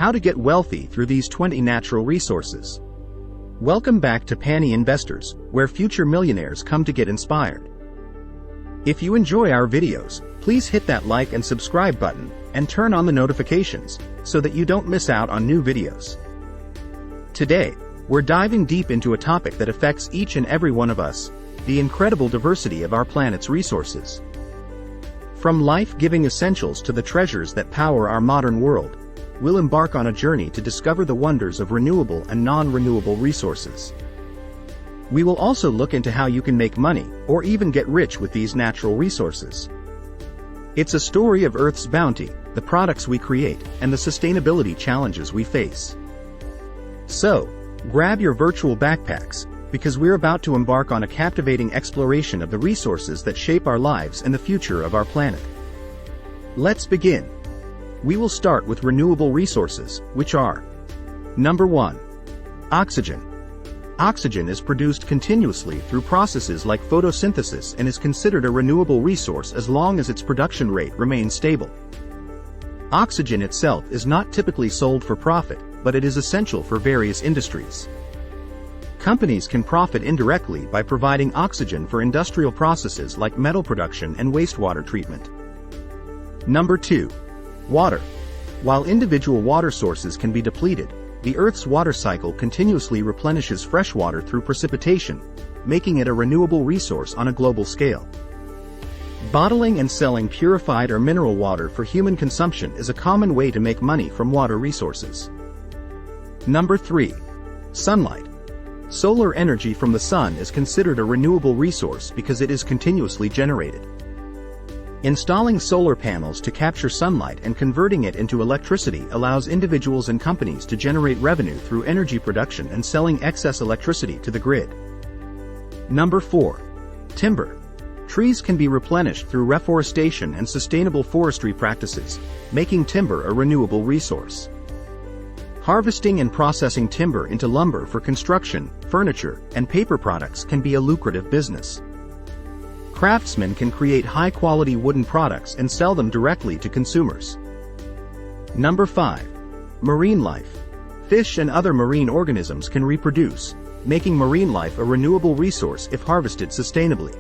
How to get wealthy through these 20 natural resources. Welcome back to Penny Investors, where future millionaires come to get inspired. If you enjoy our videos, please hit that like and subscribe button, and turn on the notifications, so that you don't miss out on new videos. Today, we're diving deep into a topic that affects each and every one of us, the incredible diversity of our planet's resources. From life-giving essentials to the treasures that power our modern world, we'll embark on a journey to discover the wonders of renewable and non-renewable resources. We will also look into how you can make money, or even get rich with these natural resources. It's a story of Earth's bounty, the products we create, and the sustainability challenges we face. So, grab your virtual backpacks, because we're about to embark on a captivating exploration of the resources that shape our lives and the future of our planet. Let's begin. We will start with renewable resources, which are: Number 1. Oxygen. Oxygen is produced continuously through processes like photosynthesis and is considered a renewable resource as long as its production rate remains stable. Oxygen itself is not typically sold for profit, but it is essential for various industries. Companies can profit indirectly by providing oxygen for industrial processes like metal production and wastewater treatment. Number 2. Water. While individual water sources can be depleted, the Earth's water cycle continuously replenishes fresh water through precipitation, making it a renewable resource on a global scale. Bottling and selling purified or mineral water for human consumption is a common way to make money from water resources. Number 3. Sunlight. Solar energy from the sun is considered a renewable resource because it is continuously generated. Installing solar panels to capture sunlight and converting it into electricity allows individuals and companies to generate revenue through energy production and selling excess electricity to the grid. Number 4. Timber. Trees can be replenished through reforestation and sustainable forestry practices, making timber a renewable resource. Harvesting and processing timber into lumber for construction, furniture, and paper products can be a lucrative business. Craftsmen can create high-quality wooden products and sell them directly to consumers. Number 5. Marine life. Fish and other marine organisms can reproduce, making marine life a renewable resource if harvested sustainably.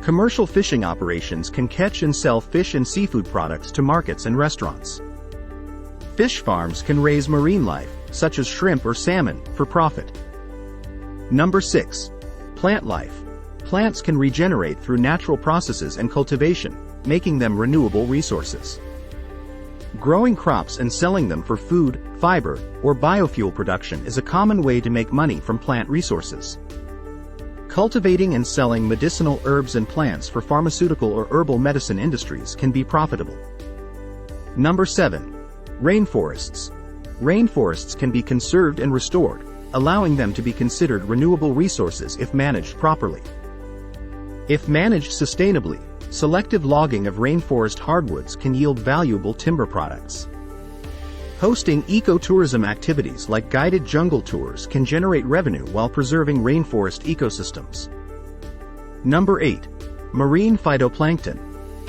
Commercial fishing operations can catch and sell fish and seafood products to markets and restaurants. Fish farms can raise marine life, such as shrimp or salmon, for profit. Number 6. Plant life. Plants can regenerate through natural processes and cultivation, making them renewable resources. Growing crops and selling them for food, fiber, or biofuel production is a common way to make money from plant resources. Cultivating and selling medicinal herbs and plants for pharmaceutical or herbal medicine industries can be profitable. Number 7. Rainforests. Rainforests can be conserved and restored, allowing them to be considered renewable resources if managed properly. If managed sustainably, selective logging of rainforest hardwoods can yield valuable timber products. Hosting ecotourism activities like guided jungle tours can generate revenue while preserving rainforest ecosystems. Number 8. Marine phytoplankton.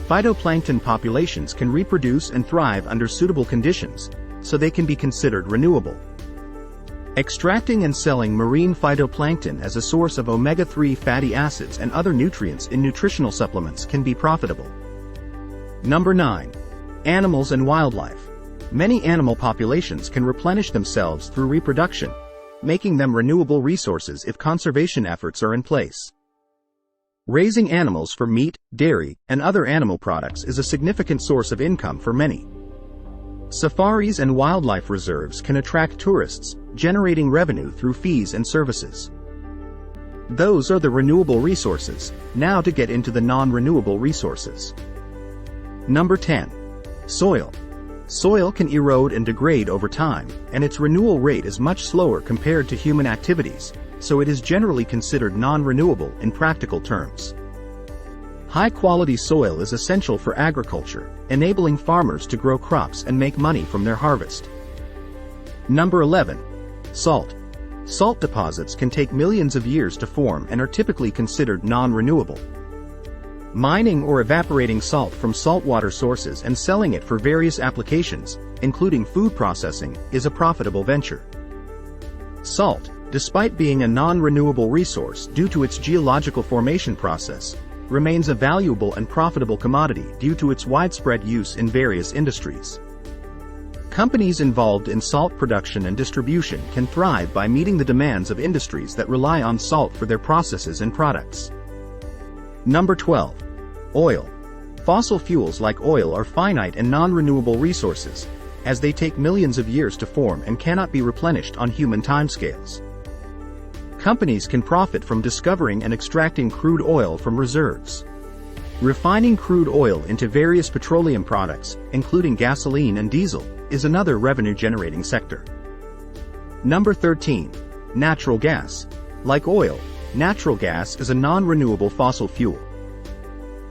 Phytoplankton populations can reproduce and thrive under suitable conditions, so they can be considered renewable. Extracting and selling marine phytoplankton as a source of omega-3 fatty acids and other nutrients in nutritional supplements can be profitable. Number 9. Animals and wildlife. Many animal populations can replenish themselves through reproduction, making them renewable resources if conservation efforts are in place. Raising animals for meat, dairy, and other animal products is a significant source of income for many. Safaris and wildlife reserves can attract tourists, generating revenue through fees and services. Those are the renewable resources. Now to get into the non-renewable resources. Number 10. Soil. Soil can erode and degrade over time, and its renewal rate is much slower compared to human activities, so it is generally considered non-renewable in practical terms. High-quality soil is essential for agriculture, enabling farmers to grow crops and make money from their harvest. Number 11. Salt. Salt deposits can take millions of years to form and are typically considered non-renewable. Mining or evaporating salt from saltwater sources and selling it for various applications including food processing, is a profitable venture. Salt, despite being a non-renewable resource due to its geological formation process, remains a valuable and profitable commodity due to its widespread use in various industries. Companies involved in salt production and distribution can thrive by meeting the demands of industries that rely on salt for their processes and products. Number 12. Oil. Fossil fuels like oil are finite and non-renewable resources, as they take millions of years to form and cannot be replenished on human timescales. Companies can profit from discovering and extracting crude oil from reserves. Refining crude oil into various petroleum products, including gasoline and diesel, is another revenue-generating sector. Number 13. Natural gas. Like oil, natural gas is a non-renewable fossil fuel.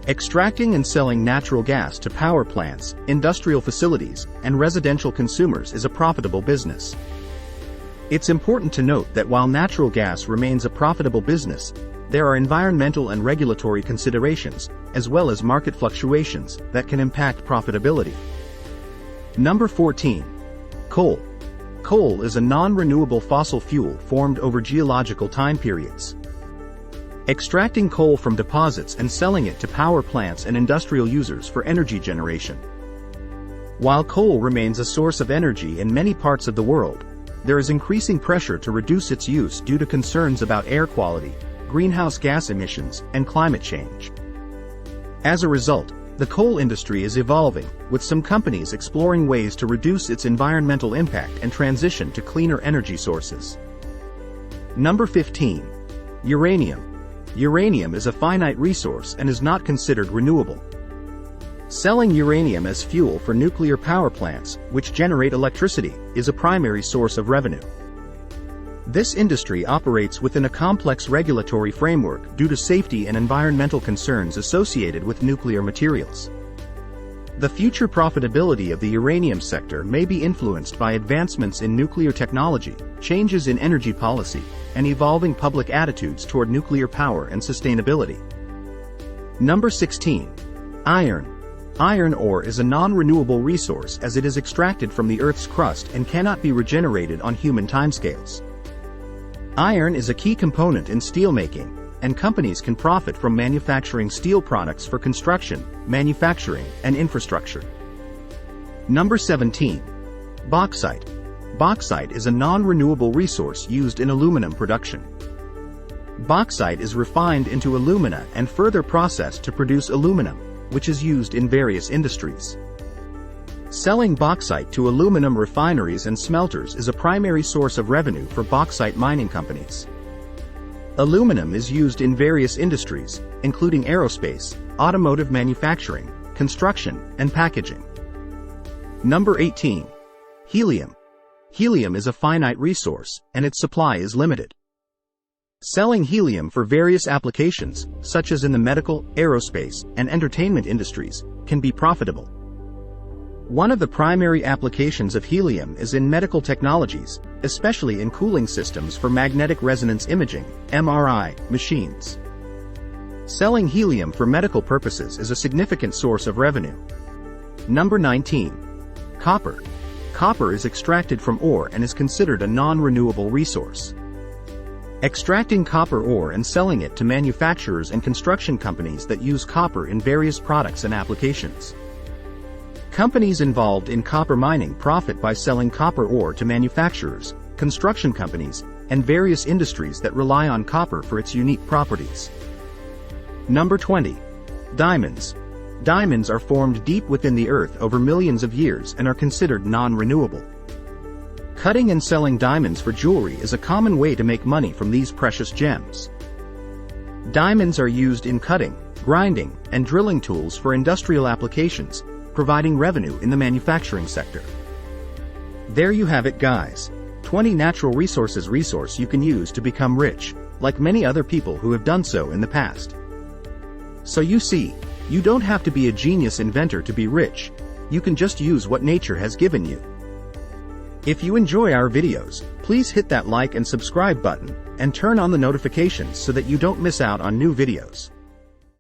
Extracting and selling natural gas to power plants, industrial facilities, and residential consumers is a profitable business. It's important to note that while natural gas remains a profitable business, there are environmental and regulatory considerations, as well as market fluctuations, that can impact profitability. Number 14. Coal. Coal is a non-renewable fossil fuel formed over geological time periods. Extracting coal from deposits and selling it to power plants and industrial users for energy generation. While coal remains a source of energy in many parts of the world, there is increasing pressure to reduce its use due to concerns about air quality, greenhouse gas emissions, and climate change. As a result, the coal industry is evolving, with some companies exploring ways to reduce its environmental impact and transition to cleaner energy sources. Number 15. Uranium. Uranium is a finite resource and is not considered renewable. Selling uranium as fuel for nuclear power plants, which generate electricity, is a primary source of revenue. This industry operates within a complex regulatory framework due to safety and environmental concerns associated with nuclear materials. The future profitability of the uranium sector may be influenced by advancements in nuclear technology, changes in energy policy, and evolving public attitudes toward nuclear power and sustainability. Number 16. Iron. Iron ore is a non-renewable resource as it is extracted from the Earth's crust and cannot be regenerated on human timescales. Iron is a key component in steelmaking, and companies can profit from manufacturing steel products for construction, manufacturing, and infrastructure. Number 17. Bauxite. Bauxite is a non-renewable resource used in aluminum production. Bauxite is refined into alumina and further processed to produce aluminum, which is used in various industries. Selling bauxite to aluminum refineries and smelters is a primary source of revenue for bauxite mining companies. Aluminum is used in various industries, including aerospace, automotive manufacturing, construction, and packaging. Number 18. Helium. Helium is a finite resource, and its supply is limited. Selling helium for various applications, such as in the medical, aerospace, and entertainment industries, can be profitable. One of the primary applications of helium is in medical technologies, especially in cooling systems for magnetic resonance imaging, MRI, machines. Selling helium for medical purposes is a significant source of revenue. Number 19. Copper. Copper is extracted from ore and is considered a non-renewable resource. Extracting copper ore and selling it to manufacturers and construction companies that use copper in various products and applications. Companies involved in copper mining profit by selling copper ore to manufacturers, construction companies, and various industries that rely on copper for its unique properties. Number 20. Diamonds. Diamonds are formed deep within the earth over millions of years and are considered non-renewable. Cutting and selling diamonds for jewelry is a common way to make money from these precious gems. Diamonds are used in cutting, grinding, and drilling tools for industrial applications, providing revenue in the manufacturing sector. There you have it, guys. 20 natural resources you can use to become rich, like many other people who have done so in the past. So you see, you don't have to be a genius inventor to be rich. You can just use what nature has given you. If you enjoy our videos, please hit that like and subscribe button, and turn on the notifications so that you don't miss out on new videos.